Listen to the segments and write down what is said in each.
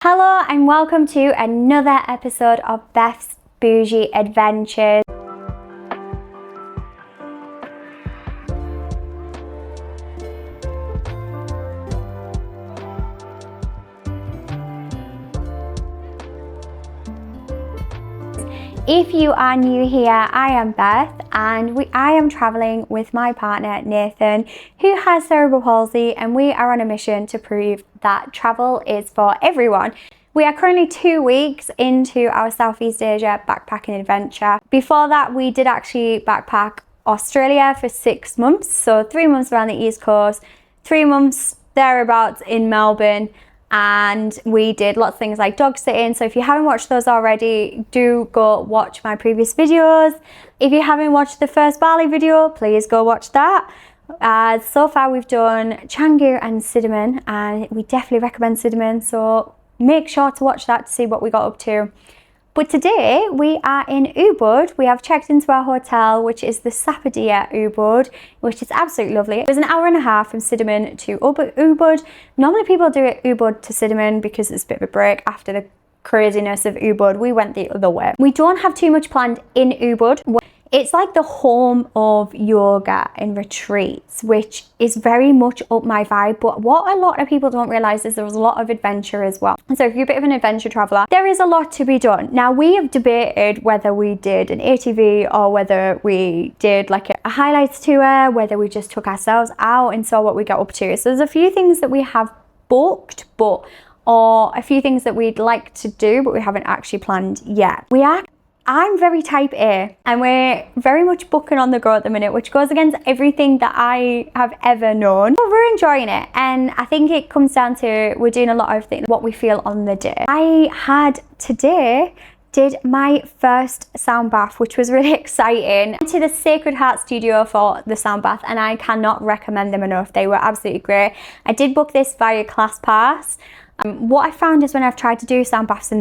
Hello and welcome to another episode of Beth's Bougie Adventures. If you are new here, I am Beth and I am travelling with my partner Nathan, who has cerebral palsy, and we are on a mission to prove that travel is for everyone. We are currently 2 weeks into our Southeast Asia backpacking adventure. Before that, we did actually backpack Australia for 6 months, so 3 months around the East Coast, 3 months thereabouts in Melbourne. And we did lots of things like dog sitting. So if you haven't watched those already, do go watch my previous videos. If you haven't watched the first Bali video, please go watch that. So far we've done Canggu and Cinnamon, and we definitely recommend Cinnamon, so make sure to watch that to see what we got up to. But today we are in Ubud. We have checked into our hotel, which is the Sapadia Ubud, which is absolutely lovely. It was an hour and a half from Cinnamon to Ubud. Normally people do it Ubud to Cinnamon because it's a bit of a break after the craziness of Ubud. We went the other way. We don't have too much planned in Ubud. It's like the home of yoga and retreats, which is very much up my vibe. But what a lot of people don't realise is there was a lot of adventure as well. And so if you're a bit of an adventure traveller, there is a lot to be done. Now, we have debated whether we did an ATV or whether we did like a highlights tour, whether we just took ourselves out and saw what we got up to. So there's a few things that we have booked, or a few things that we'd like to do, but we haven't actually planned yet. I'm very type A, and we're very much booking on the go at the minute, which goes against everything that I have ever known. But we're enjoying it, and I think it comes down to we're doing a lot of things, what we feel on the day. Did my first sound bath, which was really exciting. I went to the Sacred Heart studio for the sound bath, and I cannot recommend them enough. They were absolutely great. I did book this via ClassPass. What I found is when I've tried to do sound baths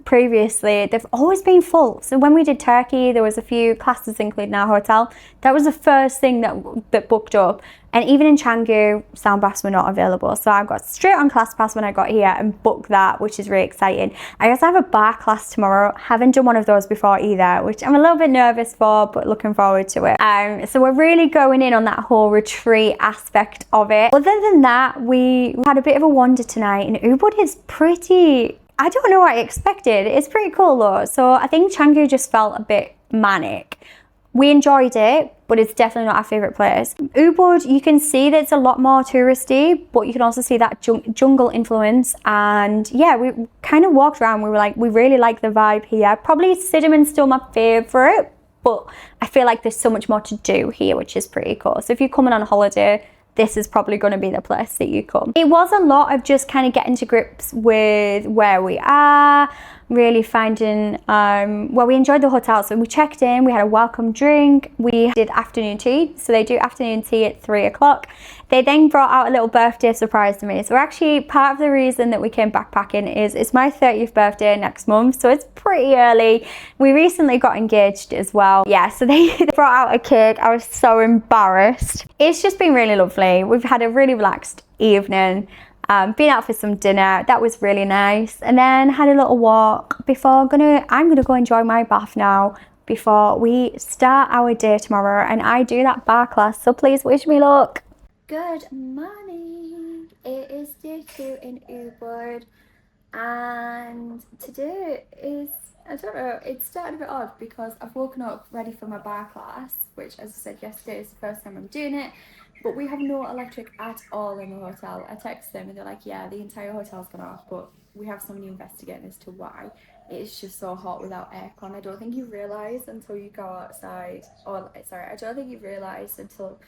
previously, they've always been full. So when we did Turkey, there was a few classes included in our hotel. That was the first thing that booked up. And even in Canggu, sound baths were not available. So I got straight on ClassPass when I got here and booked that, which is really exciting. I also have a bar class tomorrow. Haven't done one of those before either, which I'm a little bit nervous for, but looking forward to it. So we're really going in on that whole retreat aspect of it. Other than that, we had a bit of a wander tonight, and Ubud is pretty, I don't know what I expected. It's pretty cool though. So I think Canggu just felt a bit manic. We enjoyed it, but it's definitely not our favourite place. Ubud, you can see that it's a lot more touristy, but you can also see that jungle influence. And yeah, we kind of walked around. We were like, we really like the vibe here. Probably Cinnamon's still my favourite, but I feel like there's so much more to do here, which is pretty cool. So if you're coming on holiday, this is probably going to be the place that you come. It was a lot of just kind of getting to grips with where we are, really finding, well, we enjoyed the hotel. So we checked in, we had a welcome drink, we did afternoon tea. So they do afternoon tea at 3 o'clock. They then brought out a little birthday surprise to me. So actually part of the reason that we came backpacking is it's my 30th birthday next month. So it's pretty early. We recently got engaged as well. Yeah, so they brought out a cake. I was so embarrassed. It's just been really lovely. We've had a really relaxed evening. Been out for some dinner. That was really nice. And then had a little walk before I'm gonna go enjoy my bath now before we start our day tomorrow, and I do that bar class. So please wish me luck. Good morning. It is day 2 in Ubud, and today is, I don't know, it started a bit odd because I've woken up ready for my bar class, which, as I said yesterday, is the first time I'm doing it. But we have no electric at all in the hotel. I text them and they're like, yeah, the entire hotel's gone off, but we have somebody investigating as to why. It's just so hot without aircon. I don't think you realise until you go outside, I don't think you realise until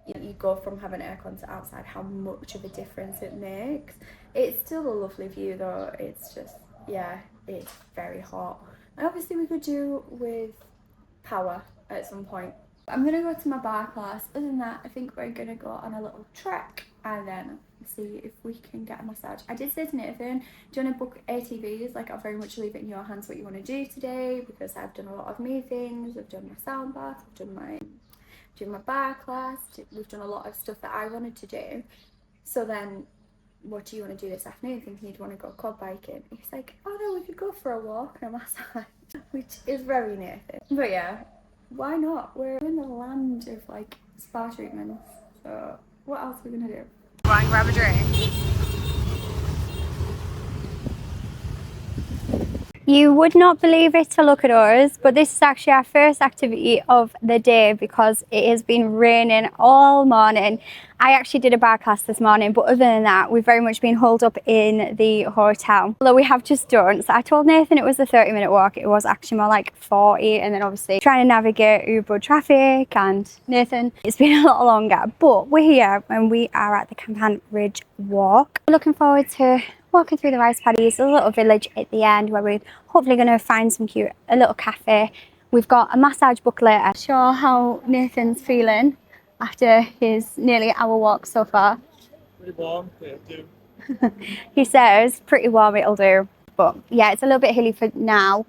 you go from having aircon to outside how much of a difference it makes. It's still a lovely view though. It's just, yeah, it's very hot. And obviously we could do with power at some point. I'm gonna go to my bar class. Other than that, I think we're gonna go on a little trek and then see if we can get a massage. I did say to Nathan, do you want to book ATVs? Like, I'll very much leave it in your hands what you want to do today, because I've done a lot of me things. I've done my sound bath, I've done my bar class, we've done a lot of stuff that I wanted to do. So then what do you want to do this afternoon? Thinking you'd want to go quad biking. He's like, oh no, we could go for a walk and a massage, which is very Nathan. But yeah, why not? We're in the land of like spa treatments, so what else are we gonna do? Go and grab a drink. You would not believe it to look at us, but this is actually our first activity of the day because it has been raining all morning. I actually did a bar class this morning, but other than that, we've very much been holed up in the hotel. Although we have just done, so I told Nathan it was a 30-minute walk, it was actually more like 40, and then obviously trying to navigate Ubud traffic, and Nathan, it's been a lot longer, but we're here and we are at the Campuhan Ridge Walk. Looking forward to walking through the rice paddies, a little village at the end where we're hopefully going to find a little cafe. We've got a massage book later. Sure how Nathan's feeling after his nearly hour walk so far. Pretty warm, it'll do. He says pretty warm, it'll do. But yeah, it's a little bit hilly for now.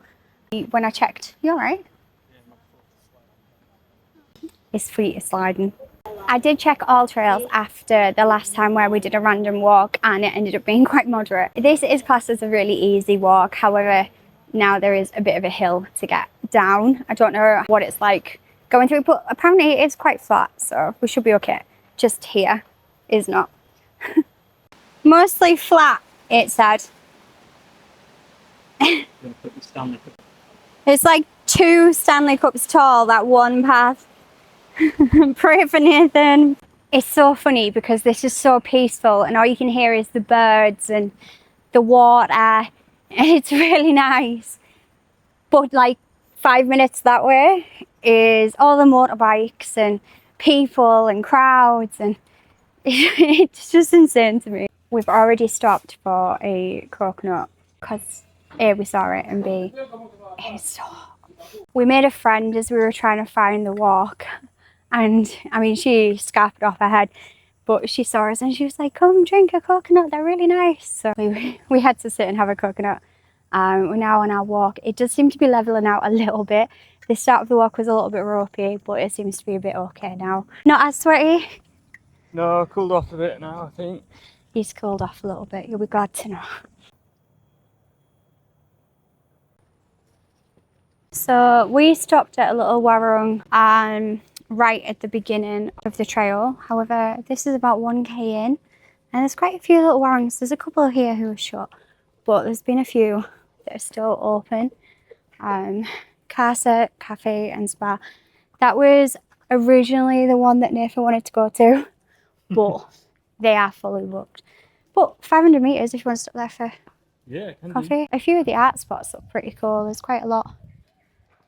When I checked, you alright? Yeah, his feet are sliding. I did check all trails after the last time where we did a random walk and it ended up being quite moderate. This is classed as a really easy walk, however now there is a bit of a hill to get down. I don't know what it's like going through, but apparently it is quite flat, so we should be okay. Just here is not. Mostly flat, it said. It's like 2 Stanley Cups tall, that one path. Pray for Nathan. It's so funny because this is so peaceful and all you can hear is the birds and the water, and it's really nice. But like 5 minutes that way is all the motorbikes and people and crowds, and it's just insane to me. We've already stopped for a coconut because A, we saw it, and B, it's so hot. We made a friend as we were trying to find the walk. And I mean, she scarfed off her head, but she saw us and she was like, come drink a coconut, they're really nice. So we had to sit and have a coconut. We're now on our walk. It does seem to be leveling out a little bit. The start of the walk was a little bit ropey, but it seems to be a bit okay now. Not as sweaty? No, cooled off a bit now, I think. He's cooled off a little bit, you'll be glad to know. So we stopped at a little warung right at the beginning of the trail. However, this is about 1k in and there's quite a few little warungs. There's a couple here who are shut, but there's been a few that are still open. Casa Cafe and Spa. That was originally the one that Nathan wanted to go to, but they are fully booked. But 500 metres if you want to stop there for coffee. A few of the art spots look pretty cool. There's quite a lot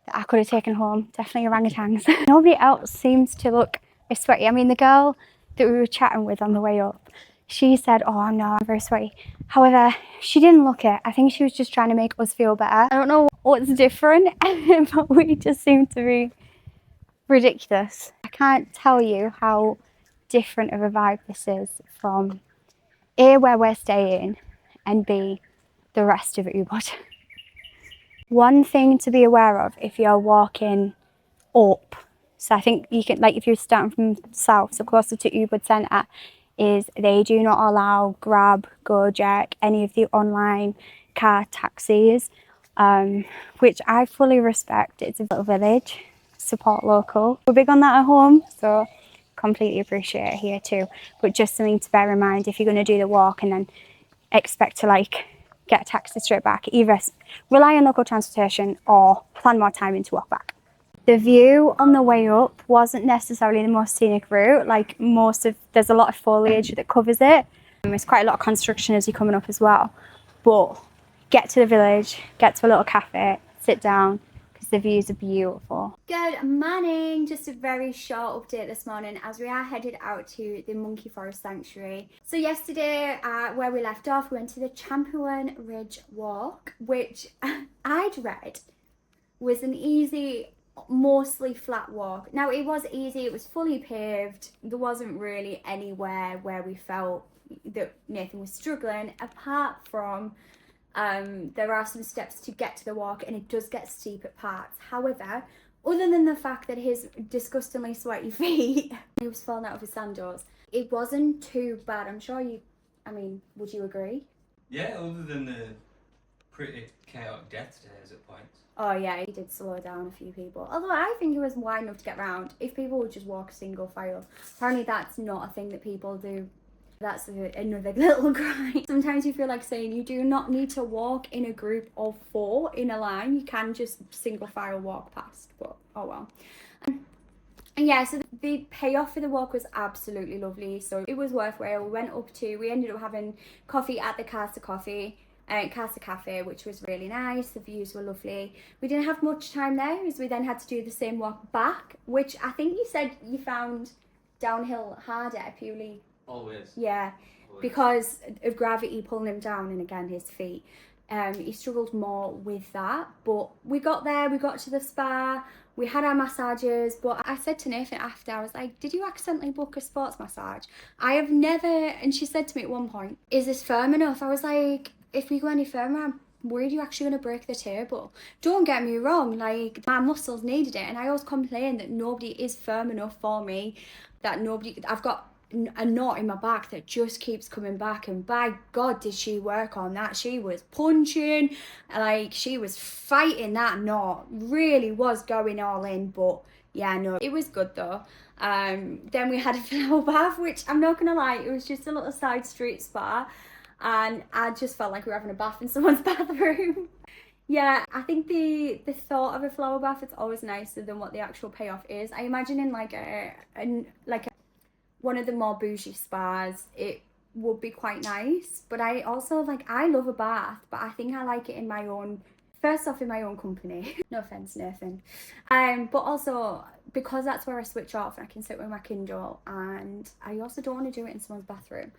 that I could have taken home. Definitely orangutans. Nobody else seems to look as sweaty. I mean, the girl that we were chatting with on the way up, she said, oh no, I'm very sweaty. However, she didn't look it. I think she was just trying to make us feel better. I don't know what's different, but we just seem to be ridiculous. I can't tell you how different of a vibe this is from A, where we're staying, and B, the rest of Ubud. One thing to be aware of if you're walking up, so I think you can, like if you're starting from south, so closer to Ubud Centre, is they do not allow Grab, Gojek, any of the online car taxis, which I fully respect. It's a little village, support local. We're big on that at home, so completely appreciate it here too. But just something to bear in mind if you're going to do the walk and then expect to like get a taxi straight back. Either rely on local transportation or plan more time in to walk back. The view on the way up wasn't necessarily the most scenic route. Like there's a lot of foliage that covers it. There's quite a lot of construction as you're coming up as well. But get to the village, get to a little cafe, sit down, because the views are beautiful. Good morning, just a very short update this morning as we are headed out to the Monkey Forest Sanctuary. So yesterday, where we left off, we went to the Campuhan Ridge Walk, which I'd read was an easy, mostly flat walk. Now it was easy, it was fully paved, there wasn't really anywhere where we felt that Nathan was struggling, apart from there are some steps to get to the walk and it does get steep at parts. However, other than the fact that his disgustingly sweaty feet, he was falling out of his sandals, it wasn't too bad. I'm sure you I mean, would you agree? Yeah, other than the pretty chaotic death stairs at points. Oh yeah, he did slow down a few people. Although I think it was wide enough to get around. If people would just walk single file. Apparently that's not a thing that people do. That's another little gripe. Sometimes you feel like saying you do not need to walk in a group of 4 in a line. You can just single file walk past, but oh well. And yeah, so the payoff for the walk was absolutely lovely. So it was worthwhile. We ended up having coffee at the Casa Cafe, which was really nice. The views were lovely. We didn't have much time there as we then had to do the same walk back, which I think you said you found downhill harder purely. Always. Yeah, always. Because of gravity pulling him down, and again his feet. He struggled more with that, but we got there, we got to the spa, we had our massages, but I said to Nathan after, I was like, did you accidentally book a sports massage? I have never, and she said to me at one point, is this firm enough? I was like, if we go any firmer, I'm worried you're actually going to break the table. Don't get me wrong, like, my muscles needed it, and I always complain that nobody is firm enough for me, I've got a knot in my back that just keeps coming back, and by God did she work on that. She was punching, like she was fighting that knot, really was going all in. But yeah, no, it was good though. Then we had a flower bath, which I'm not gonna lie, it was just a little side street spa, and I just felt like we were having a bath in someone's bathroom. Yeah, I think the thought of a flower bath, it's always nicer than what the actual payoff is. I imagine in like one of the more bougie spas, it would be quite nice. But I also I love a bath, but I think I like it in my own, first off in my own company. No offense, Nathan. But also because that's where I switch off and I can sit with my Kindle, and I also don't want to do it in someone's bathroom.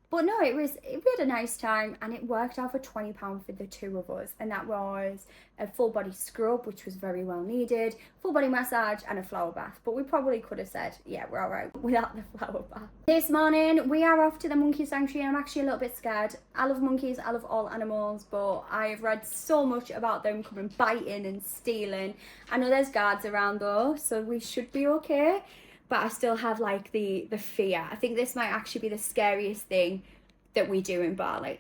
But no, we had a nice time, and it worked out for £20 for the 2 of us. And that was a full body scrub, which was very well needed, full body massage and a flower bath. But we probably could have said, yeah, we're all right without the flower bath. This morning, we are off to the monkey sanctuary. I'm actually a little bit scared. I love monkeys, I love all animals, but I've read so much about them coming biting and stealing. I know there's guards around though, so we should be okay. But I still have like the fear. I think this might actually be the scariest thing that we do in Bali.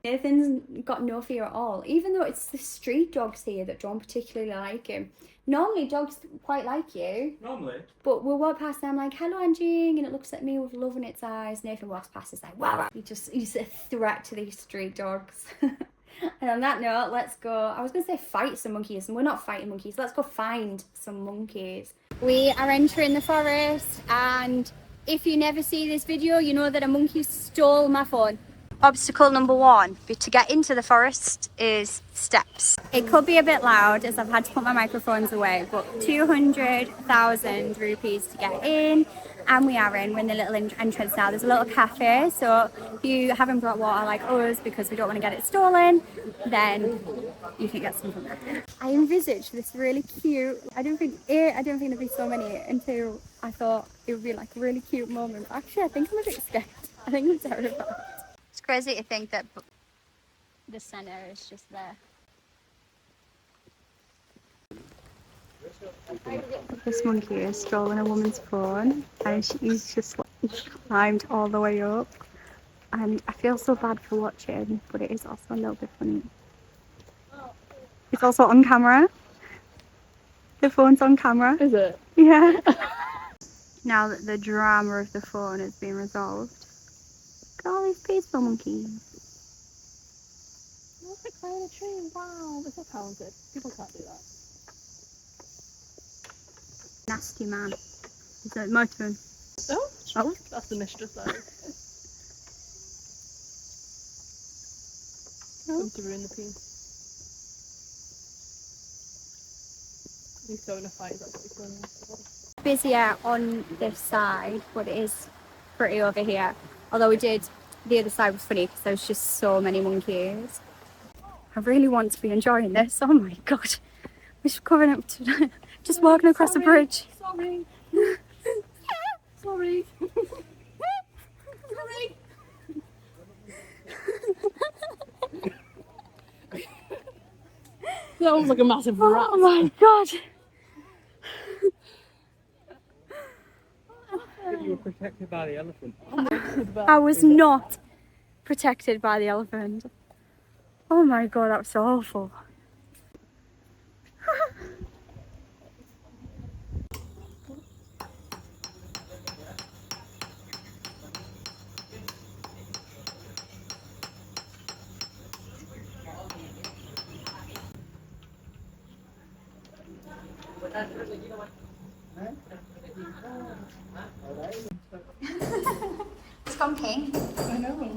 Nathan's got no fear at all, even though it's the street dogs here that don't particularly like him. Normally dogs quite like you. Normally. But we'll walk past them like, hello Anjing, and it looks at me with love in its eyes. Nathan walks past, it's like, wow. He's a threat to these street dogs. And on that note, let's go. I was going to say fight some monkeys, and we're not fighting monkeys. Let's go find some monkeys. We are entering the forest, and if you never see this video, you know that a monkey stole my phone. Obstacle number 1 to get into the forest is steps. It could be a bit loud as I've had to put my microphones away, but 200,000 rupees to get in, and we are in. We're in the little entrance now. There's a little cafe, so if you haven't brought water like us because we don't want to get it stolen, then you can get some from there. I envisaged this really cute, I didn't think there'd be so many until I thought it would be like a really cute moment. Actually, I think I'm a bit scared. I think I'm terrified. It's crazy to think that the center is just there. This monkey is strolling a woman's phone, and she's just climbed all the way up. And I feel so bad for watching, but it is also a little bit funny. It's also on camera. The phone's on camera. Is it? Yeah. Now that the drama of the phone has been resolved. Look at all these peaceful monkeys. Look at climbing a tree. Wow, they're so talented. People can't do that. Nasty man. Is that my turn? Oh, that's the mistress though. Come to ruin the piece. He's going to fight, that's what he's going to. Busier on this side, but it is pretty over here. Although the other side was funny because there was just so many monkeys. I really want to be enjoying this. Oh my god. We're coming up to just walking across the bridge. Sorry. Sorry. Sorry. That was like a massive rat. Oh my god. You were protected by the elephant. I was not. protected by the elephant. Oh my god, that was so awful. It's gone king. I know.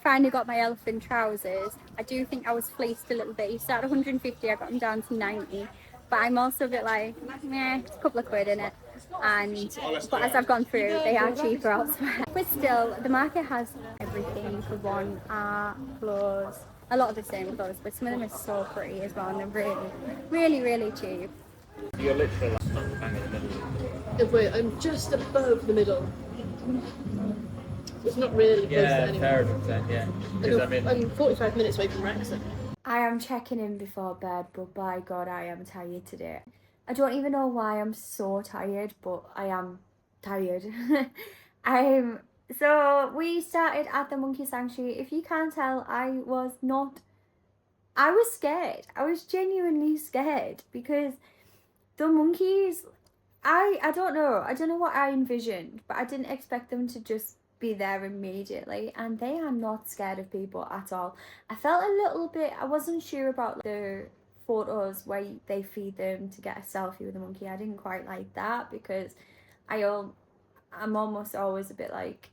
Finally got my elephant trousers. I do think I was fleeced a little bit. You started 150, I got them down to 90. But I'm also a bit like, meh, it's a couple of quid in it. But as I've gone through, they are cheaper elsewhere. But still, the market has everything you could want: art, clothes, a lot of the same clothes, but some of them are so pretty as well, and they're really cheap. You're literally like bang in the middle. Wait, I'm just above the middle. It's not really close to anyone. Fair enough then, yeah. Because I'm 45 minutes away from Wrexham. I am checking in before bed, but by God, I am tired today. I don't even know why I'm so tired, but I am tired. So we started at the monkey sanctuary. If you can't tell, I was scared. I was genuinely scared because the monkeys, I don't know what I envisioned, but I didn't expect them to just be there immediately, and they are not scared of people at all. I felt a little bit, I wasn't sure about the photos where they feed them to get a selfie with the monkey. I didn't quite like that because I'm almost always a bit like,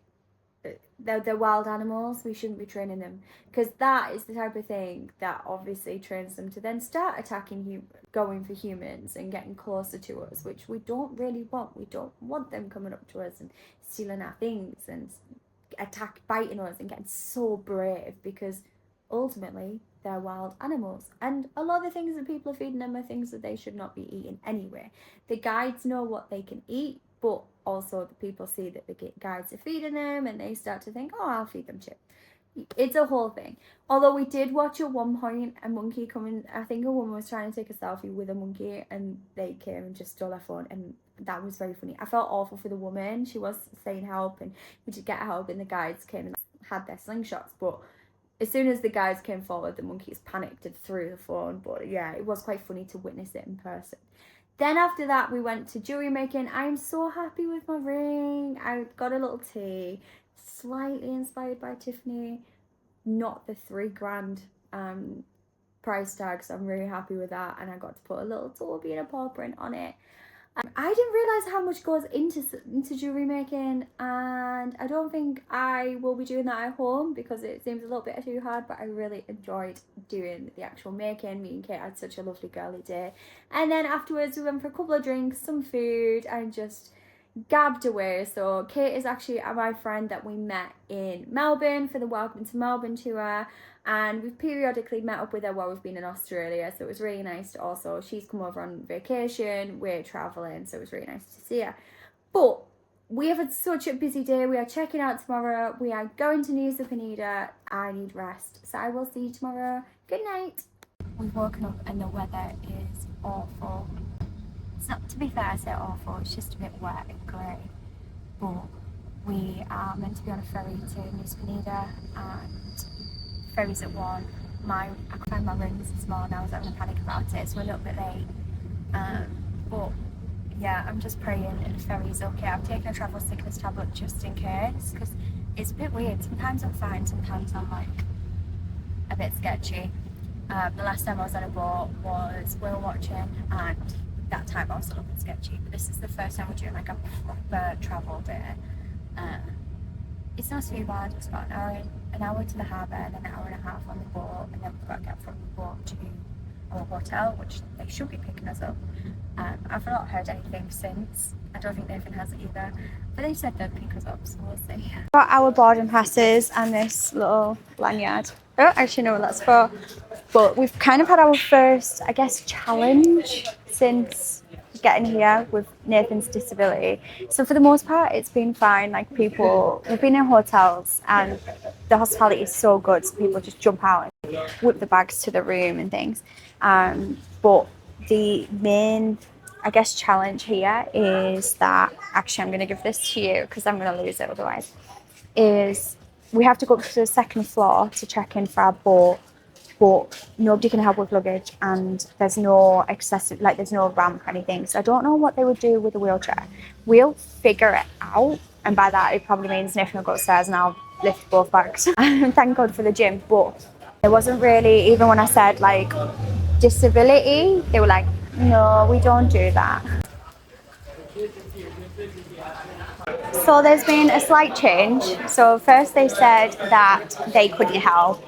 they're wild animals, we shouldn't be training them, because that is the type of thing that obviously trains them to then start attacking, going for humans and getting closer to us, which we don't really want. We don't want them coming up to us and stealing our things and biting us and getting so brave, because ultimately they're wild animals, and a lot of the things that people are feeding them are things that they should not be eating anyway. The guides know what they can eat, but also the people see that the guides are feeding them and they start to think, oh, I'll feed them too. It's a whole thing. Although we did watch at one point a monkey coming, I think a woman was trying to take a selfie with a monkey and they came and just stole her phone, and that was very funny. I felt awful for the woman. She was saying help and we did get help, and the guides came and had their slingshots, but as soon as the guys came forward, the monkeys panicked and threw the phone. But yeah, it was quite funny to witness it in person. Then after that, we went to jewellery making. I'm so happy with my ring. I got a little tea, slightly inspired by Tiffany. Not the $3,000 price tag, so I'm really happy with that. And I got to put a little Toby and a paw print on it. I didn't realise how much goes into jewellery making, and I don't think I will be doing that at home because it seems a little bit too hard, but I really enjoyed doing the actual making. Me and Kate had such a lovely girly day, and then afterwards we went for a couple of drinks, some food, and just gabbed away. So Kate is actually my friend that we met in Melbourne for the Welcome to Melbourne tour, and we've periodically met up with her while we've been in Australia, so it was really nice to also, she's come over on vacation, we're travelling, so it was really nice to see her. But we have had such a busy day. We are checking out tomorrow, we are going to Nusa Penida. I need rest, so I will see you tomorrow. Good night. We've woken up and the weather is awful. It's not, to be fair, I say awful, it's just a bit wet and grey, but we are meant to be on a ferry to Nusa Penida, and ferry's at 1. I could find my rings this morning. I was having a panic about it, so we're a little bit late. But yeah, I'm just praying that the ferry's okay. I've taken a travel sickness tablet just in case, because it's a bit weird. Sometimes I'm fine, sometimes I'm like a bit sketchy. The last time I was on a boat was whale watching, and that time I was a little bit sketchy. But this is the first time we're doing like a proper travel day. It's not too bad. It's about an hour to the harbour and an hour and a half on the boat, and then we've got to get from the boat to our hotel, which they should be picking us up. I've not heard anything since. I don't think Nathan has either, but they said they'd pick us up, so we'll see. Got our boarding passes and this little lanyard. I don't actually know what that's for, but we've kind of had our first, I guess, challenge since getting here with Nathan's disability. So for the most part, it's been fine. Like we've been in hotels and the hospitality is so good. So people just jump out and whip the bags to the room and things. But the main, I guess, challenge here is that, actually I'm going to give this to you because I'm going to lose it otherwise, is we have to go up to the second floor to check in for our boat, but nobody can help with luggage and there's no excessive, like there's no ramp or anything. So I don't know what they would do with a wheelchair. We'll figure it out, and by that it probably means Nathan will go upstairs and I'll lift both bags. Thank God for the gym, but it wasn't really, even when I said like disability, they were like, no, we don't do that. So there's been a slight change. So first they said that they couldn't help,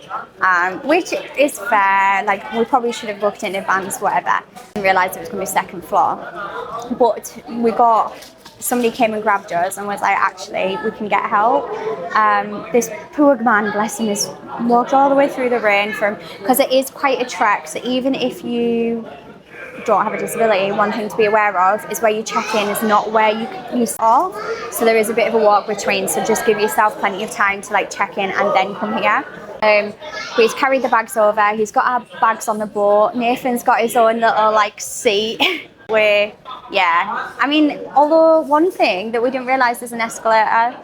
which is fair. Like we probably should have booked it in advance, whatever. And realised it was going to be second floor. But somebody came and grabbed us and was like, actually, we can get help. This poor man, bless him, has walked all the way through the rain because it is quite a trek. So even if you don't have a disability, one thing to be aware of is where you check in is not where you start. So there is a bit of a walk between, so just give yourself plenty of time to like check in and then come here. He's carried the bags over, he's got our bags on the boat, Nathan's got his own little like seat where, yeah, I mean, although one thing that we didn't realise is an escalator.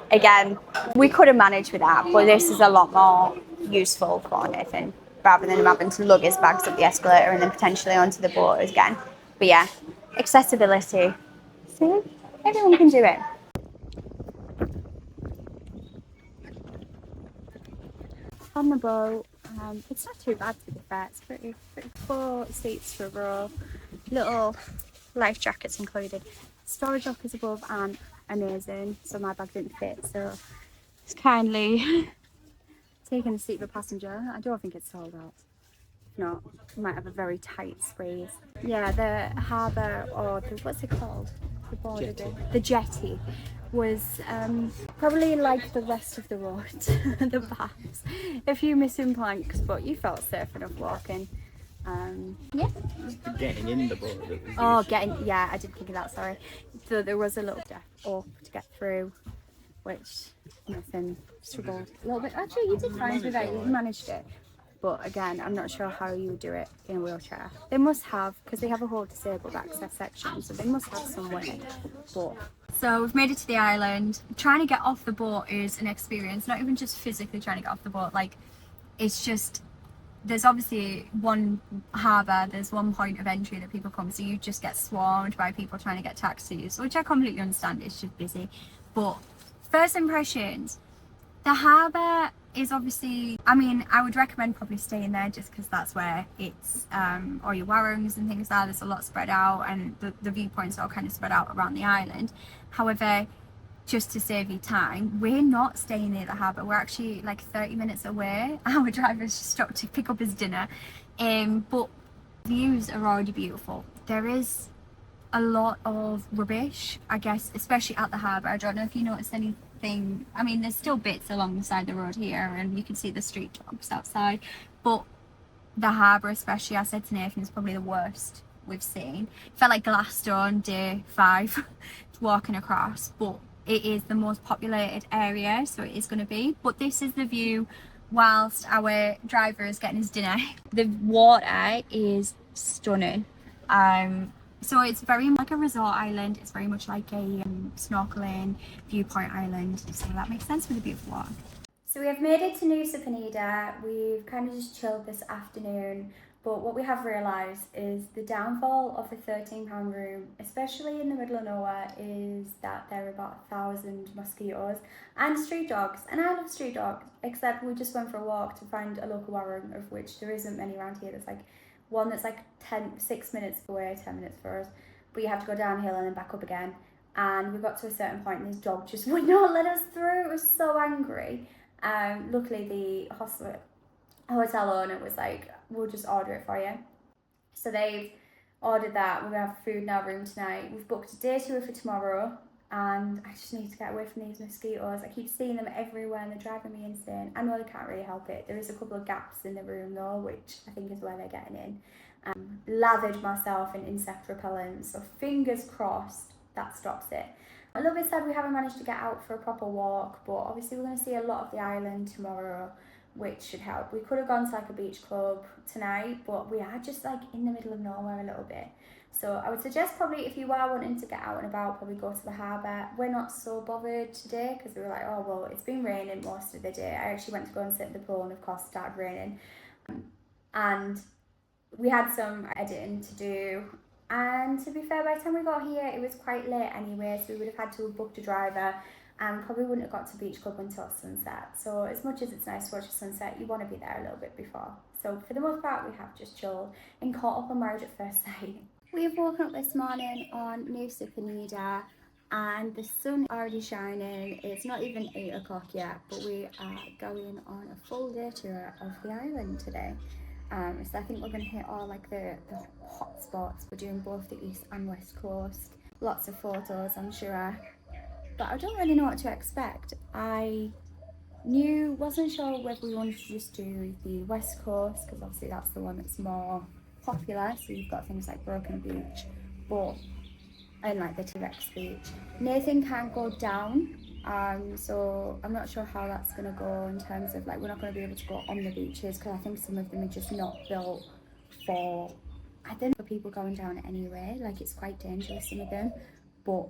Again, we could have managed with that, but this is a lot more useful for Nathan, rather than him having to lug his bags up the escalator and then potentially onto the boat again. But yeah, accessibility. See, everyone can do it. On the boat, it's not too bad to be fair. It's pretty 4 seats for a row. Little life jackets included. Storage lockers above and amazing. So my bag didn't fit, so it's kindly taking the seat of a passenger. I don't think it's sold out. No, we might have a very tight squeeze. Yeah, the harbour, or what's it called? The border, the jetty was probably like the rest of the road, the baths. A few missing planks, but you felt safe enough walking. Yeah. Getting in the boat. Yeah, I didn't think of that, sorry. So there was a little step up to get through, which Nathan struggled a little bit. Actually, you did fine with that, you managed it. But again, I'm not sure how you would do it in a wheelchair. They must have, because they have a whole disabled access section, so they must have some way. But so we've made it to the island. Trying to get off the boat is an experience, not even just physically trying to get off the boat. Like, it's just, there's obviously one harbour, there's one point of entry that people come, so you just get swarmed by people trying to get taxis, which I completely understand, it's just busy. But first impressions, the harbour is obviously, I mean, I would recommend probably staying there just because that's where it's all your warungs and things like that. There's a lot spread out, and the viewpoints are all kind of spread out around the island. However, just to save you time, we're not staying near the harbour. We're actually like 30 minutes away. Our driver's just stopped to pick up his dinner. But views are already beautiful. There is a lot of rubbish, I guess, especially at the harbour. I don't know if you noticed anything. I mean, there's still bits along the side of the road here, and you can see the street dogs outside, but the harbour especially, I said to Nathan, is probably the worst we've seen. Felt like Gladstone day 5 walking across, but it is the most populated area, so it is going to be. But this is the view whilst our driver is getting his dinner. The water is stunning. So it's very like a resort island. It's very much like a snorkeling viewpoint island. So that makes sense with a beautiful water. So we have made it to Nusa Penida. We've kind of just chilled this afternoon. But what we have realised is the downfall of the £13 room, especially in the middle of nowhere, is that there are about 1,000 mosquitoes and street dogs. And I love street dogs, except we just went for a walk to find a local warren, of which there isn't many around here. There's like one that's like 6 minutes away, 10 minutes for us, but you have to go downhill and then back up again. And we got to a certain point and this dog just would not let us through. It was so angry. Luckily the hotel owner was like, we'll just order it for you. So they've ordered that. We're gonna have food in our room tonight. We've booked a day tour for tomorrow, and I just need to get away from these mosquitoes. I keep seeing them everywhere and they're driving me insane. I know they can't really help it. There is a couple of gaps in the room though, which I think is where they're getting in. Lathered myself in insect repellent, so fingers crossed that stops it. A little bit sad we haven't managed to get out for a proper walk, but obviously we're going to see a lot of the island tomorrow, which should help. We could have gone to like a beach club tonight, but we are just like in the middle of nowhere a little bit. So I would suggest probably if you are wanting to get out and about, probably go to the harbour. We're not so bothered today because we were like, oh well, it's been raining most of the day. I actually went to go and sit in the pool and of course it started raining. And we had some editing to do, and to be fair, by the time we got here it was quite late anyway, so we would have had to have booked a driver and probably wouldn't have got to beach club until sunset. So as much as it's nice to watch the sunset, you want to be there a little bit before. So for the most part we have just chilled and caught up on Marriage at First Sight. We've woken up this morning on Nusa Penida and the sun already shining. It's not even 8 o'clock yet, but we are going on a full day tour of the island today. So I think we're going to hit all like the hot spots. We're doing both the east and west coast. Lots of photos, I'm sure. But I don't really know what to expect. Wasn't sure whether we wanted to just do the west coast, because obviously that's the one that's more popular. So you've got things like Broken Beach, and like the T-Rex Beach. Nathan can't go down. So I'm not sure how that's going to go in terms of like we're not going to be able to go on the beaches because I think some of them are just not built for people going down anyway. Like it's quite dangerous, some of them, but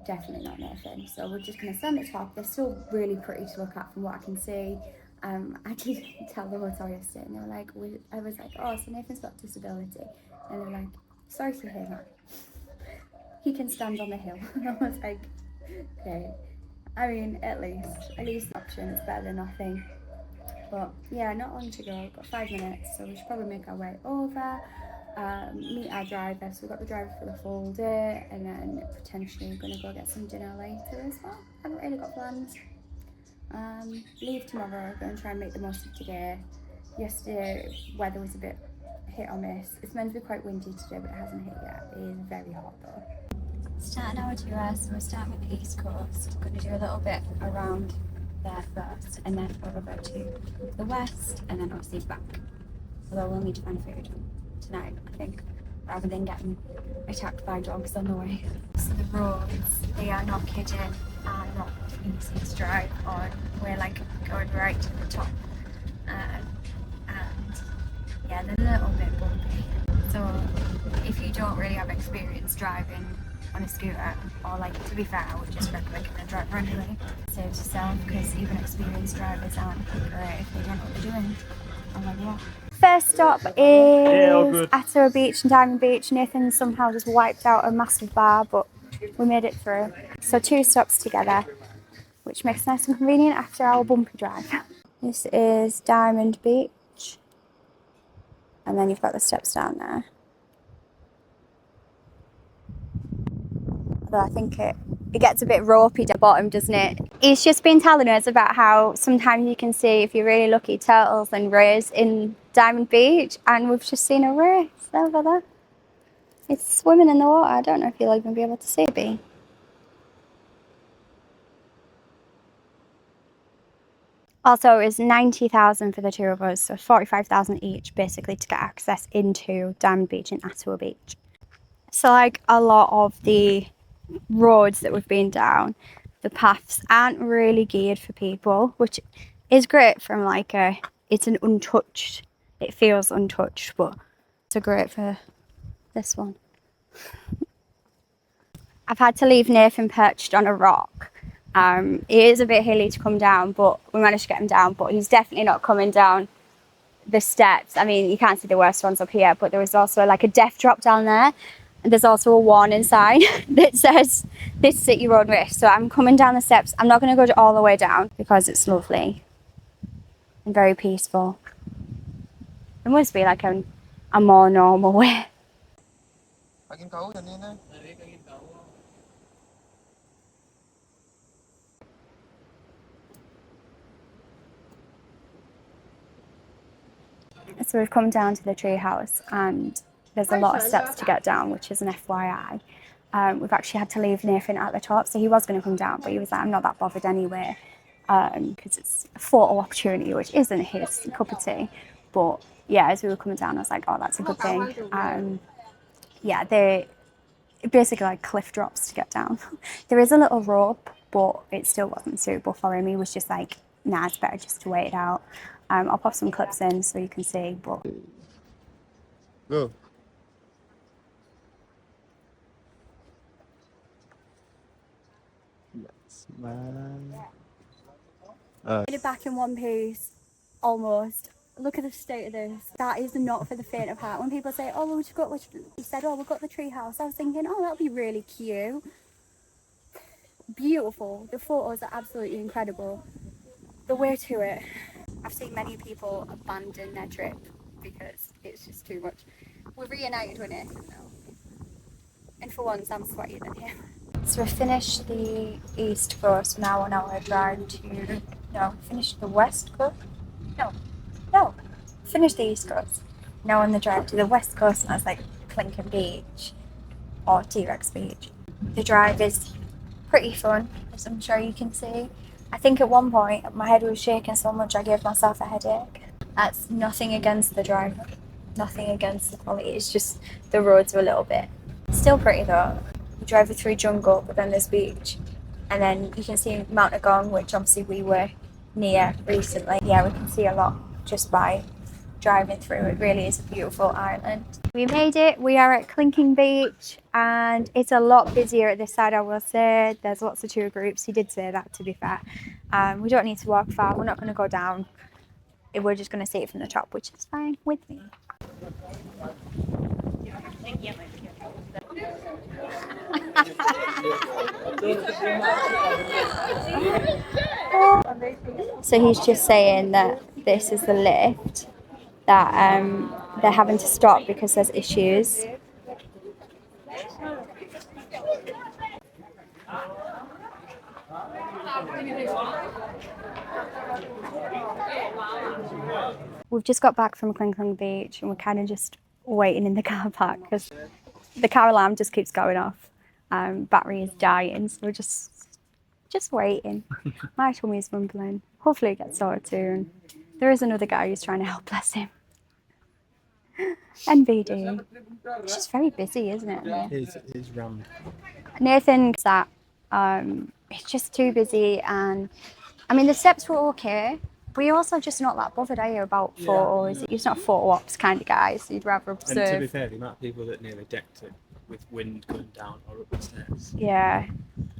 definitely not Nathan. So we're just going to stand at the top. They're still really pretty to look at from what I can see. I did tell the hotel yesterday and they were like, I was like, oh, so Nathan's got disability, and they were like, sorry to hear that, he can stand on the hill. And I was like, okay. I mean, at least the option is better than nothing. But yeah, not long to go. We've got 5 minutes, so we should probably make our way over, meet our driver. So we've got the driver for the full day, and then potentially we're gonna go get some dinner later as well. Haven't really got plans. Leave tomorrow. Going to try and make the most of today. Yesterday, weather was a bit hit or miss. It's meant to be quite windy today, but it hasn't hit yet. It is very hot though. Starting our tour, so we're starting with the east coast. We're going to do a little bit around there first, and then over to the west, and then obviously back. Although we'll need to find food tonight, I think, rather than getting attacked by dogs on the way. So the roads, they are not kidding, are not easy to drive on. We're like going right to the top, and yeah, they're a little bit bumpy. So if you don't really have experience driving on a scooter, or like, to be fair, I would just recommend a driver anyway. Saves yourself, because even experienced drivers aren't great if they don't know what they're doing. I'm like, yeah. First stop is Uluwatu Beach and Diamond Beach. Nathan somehow just wiped out a massive bar, but we made it through. So 2 stops together, which makes it nice and convenient after our bumpy drive. This is Diamond Beach, and then you've got the steps down there. Although I think it gets a bit ropey at the bottom, doesn't it? He's just been telling us about how sometimes you can see, if you're really lucky, turtles and rays in Diamond Beach, and we've just seen a ray over there. It's swimming in the water. I don't know if you'll even be able to see it. Also, it was 90,000 for the 2 of us, so 45,000 each, basically, to get access into Diamond Beach and Uluwatu Beach. So, like a lot of the roads that we've been down, the paths aren't really geared for people, which is great from like it's an untouched, it feels untouched, but it's great for this one. I've had to leave Nathan perched on a rock. It is a bit hilly to come down, but we managed to get him down, but he's definitely not coming down the steps. I mean, you can't see the worst ones up here, but there was also like a death drop down there. And there's also a warning sign that says this city road risk. So I'm coming down the steps. I'm not going to go all the way down because it's lovely and very peaceful. It must be like a more normal way. So we've come down to the tree house, and there's a lot of steps to get down, which is an FYI. We've actually had to leave Nathan at the top, so he was going to come down, but he was like, I'm not that bothered anyway, because it's a photo opportunity, which isn't his cup of tea. But yeah, as we were coming down, I was like, oh, that's a good thing. Yeah, they're basically like cliff drops to get down. There is a little rope, but it still wasn't suitable for him. He was just like, nah, it's better just to wait it out. I'll pop some clips in so you can see, but... Go. That's man. Made it back in one piece, almost. Look at the state of this. That is not for the faint of heart. When people say, oh, well, he said, oh, we've got the tree house. I was thinking, oh, that'll be really cute. Beautiful. The photos are absolutely incredible. The way to it. I've seen many people abandon their trip because it's just too much. We're reunited with Nathan though. And for once, I'm sweatier than him. So we finished the east coast, now on our drive to, no, finished the west coast? No, finished the east coast. Now on the drive to the west coast, and that's like Clinton Beach or T-Rex Beach. The drive is pretty fun, as I'm sure you can see. I think at one point my head was shaking so much I gave myself a headache. That's nothing against the drive, nothing against the quality, it's just the roads are a little bit. Still pretty though. We drive through jungle, but then there's beach. And then you can see Mount Agong, which obviously we were near recently. Yeah, we can see a lot just by driving through. It really is a beautiful island. We made it. We are at Clinking Beach and it's a lot busier at this side, I will say. There's lots of tour groups. He did say that, to be fair. We don't need to walk far. We're not going to go down. We're just going to see it from the top, which is fine with me. So he's just saying that this is the lift that they're having to stop because there's issues. We've just got back from Clinking Beach and we're kind of just waiting in the car park because the car alarm just keeps going off. Battery is dying, so we're just waiting. My tummy's rumbling. Hopefully it gets sorted soon. There is another guy who's trying to help, bless him. NBD. It's just very busy, isn't it? It's rammed. Nathan sat. It's just too busy, and I mean the steps were okay. But you're also just not that bothered, are you, about photos? You're just not a photo ops kind of guy, so you'd rather observe. And to be fair, the amount of people that nearly decked it with wind going down or up the stairs. Yeah.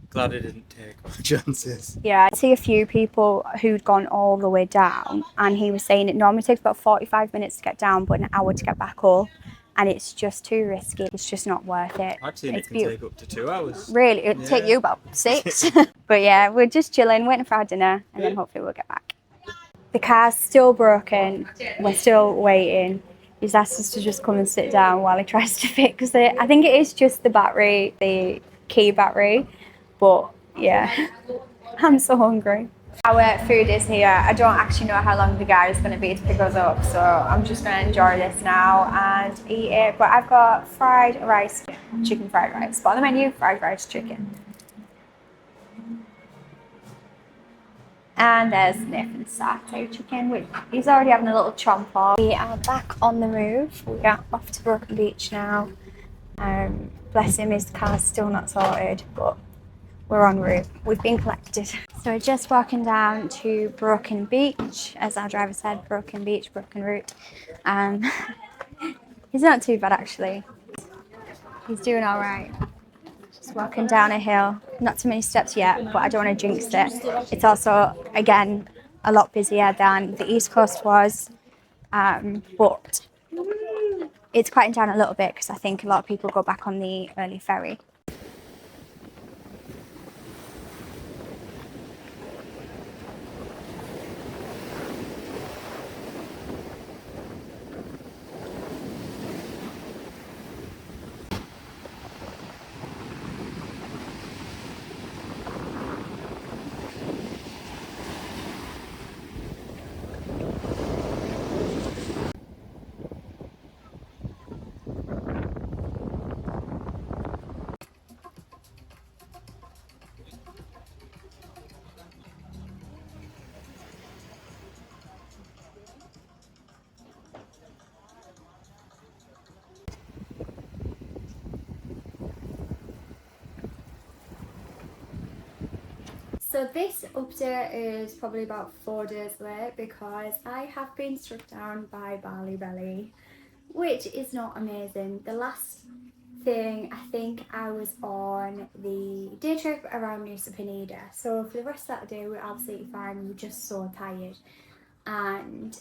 Glad I didn't take all the chances. Yeah, I see a few people who'd gone all the way down, and he was saying it normally takes about 45 minutes to get down, but an hour to get back up, and it's just too risky. It's just not worth it. I've seen it can take up to 2 hours. Really? It'd take you about 6. But yeah, we're just chilling, waiting for our dinner, and then hopefully we'll get back. The car's still broken. We're still waiting. He's asked us to just come and sit down while he tries to fix it. I think it is just the battery, the key battery. But yeah, I'm so hungry. Our food is here. I don't actually know how long the guy is going to be to pick us up, so I'm just going to enjoy this now and eat it. But I've got fried rice, chicken fried rice. But on the menu, fried rice chicken. And there's Nathan's satay chicken, which he's already having a little chomp of. We are back on the move. We are off to Broken Beach now. Bless him, his car's still not sorted, but we're en route. We've been collected. So we're just walking down to Broken Beach. As our driver said, Broken Beach, broken route. He's not too bad actually. He's doing all right. Just walking down a hill. Not too many steps yet, but I don't want to jinx it. It's also, again, a lot busier than the East Coast was. But it's quieting down a little bit because I think a lot of people go back on the early ferry. So this update is probably about 4 days late because I have been struck down by Bali belly, which is not amazing. The last thing, I think I was on the day trip around Nusa Penida. So for the rest of that day we were absolutely fine, we were just so tired. And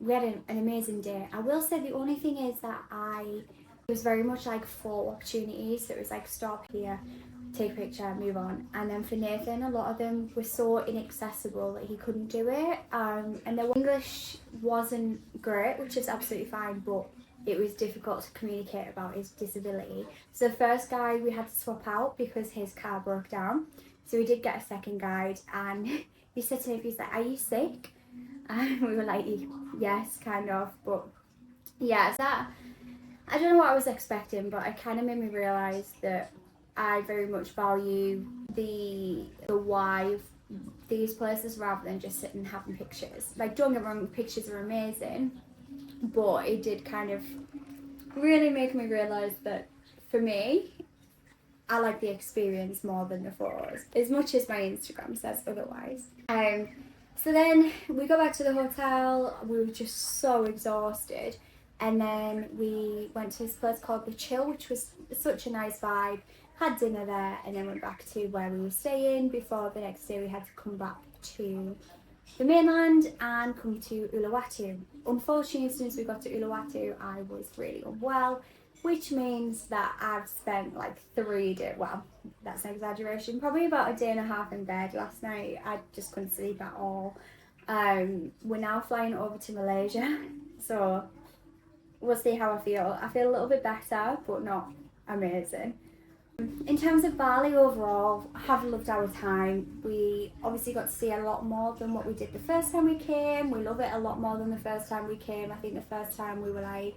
we had an amazing day. I will say the only thing is that it was very much like 4 opportunities. So it was like stop here, take a picture, move on. And then for Nathan, a lot of them were so inaccessible that he couldn't do it. And the English wasn't great, which is absolutely fine, but it was difficult to communicate about his disability. So the first guide we had to swap out because his car broke down. So we did get a second guide, and he said to me, he's like, "Are you sick?" And we were like, "Yes, kind of." But yeah, I don't know what I was expecting, but it kind of made me realise that I very much value the why of these places rather than just sitting and having pictures. Like, don't get me wrong, pictures are amazing, but it did kind of really make me realise that for me, I like the experience more than the photos, as much as my Instagram says otherwise. So then we got back to the hotel, we were just so exhausted, and then we went to this place called The Chill, which was such a nice vibe, had dinner there, and then went back to where we were staying before the next day we had to come back to the mainland and come to Uluwatu. Unfortunately, as soon as we got to Uluwatu, I was really unwell, which means that I've spent like 3 days, well, that's an exaggeration, probably about a day and a half in bed last night. I just couldn't sleep at all. We're now flying over to Malaysia, so we'll see how I feel. I feel a little bit better, but not amazing. In terms of Bali overall, I have loved our time. We obviously got to see a lot more than what we did the first time we came. We love it a lot more than the first time we came. I think the first time we were like,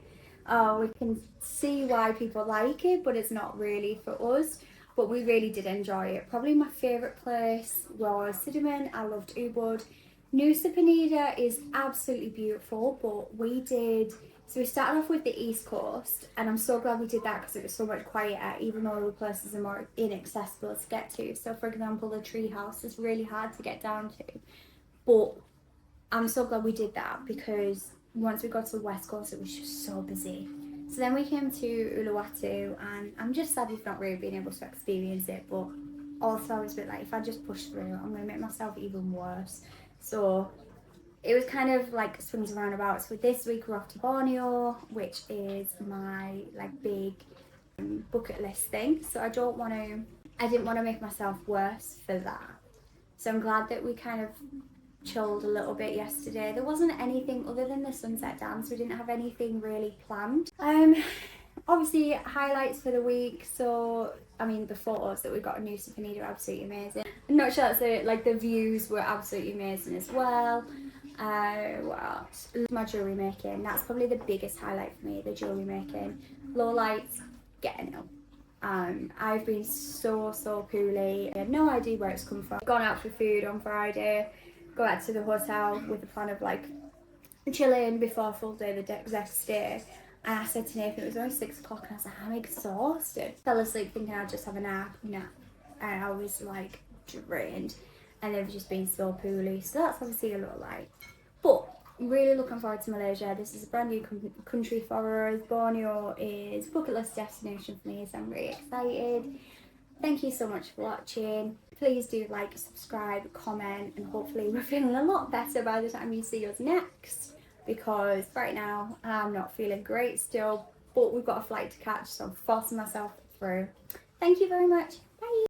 oh, we can see why people like it, but it's not really for us. But we really did enjoy it. Probably my favourite place was Cinnamon. I loved Ubud. Nusa Penida is absolutely beautiful, but we started off with the East Coast, and I'm so glad we did that because it was so much quieter, even though the places are more inaccessible to get to. So for example, the tree house is really hard to get down to, but I'm so glad we did that because once we got to the West Coast, it was just so busy. So then we came to Uluwatu, and I'm just sad we've not really been able to experience it, but also I was a bit like, if I just push through, I'm going to make myself even worse. So it was kind of like swings and roundabouts. So this week we're off to Borneo, which is my like big bucket list thing. So I didn't want to make myself worse for that. So I'm glad that we kind of chilled a little bit yesterday. There wasn't anything other than the sunset dance. We didn't have anything really planned. Obviously highlights for the week. So I mean, the photos that we got in Nusa Penida are absolutely amazing. I'm not sure that's it. Like the views were absolutely amazing as well. What else? My jewellery making. That's probably the biggest highlight for me. The jewellery making. Low lights, getting ill. I've been so poorly. I had no idea where it's come from. Gone out for food on Friday. Go back to the hotel with the plan of like chilling before a full day the next day. And I said to Nathan, it was only 6 o'clock, and I was like, I'm exhausted. Fell asleep thinking I'd just have a nap. And I was like drained. And they've just been so poorly. So that's obviously a little light. But I'm really looking forward to Malaysia. This is a brand new country for us. Borneo is bucket list destination for me, so I'm really excited. Thank you so much for watching. Please do like, subscribe, comment, and hopefully we're feeling a lot better by the time you see us next. Because right now I'm not feeling great still, but we've got a flight to catch, so I'm forcing myself through. Thank you very much.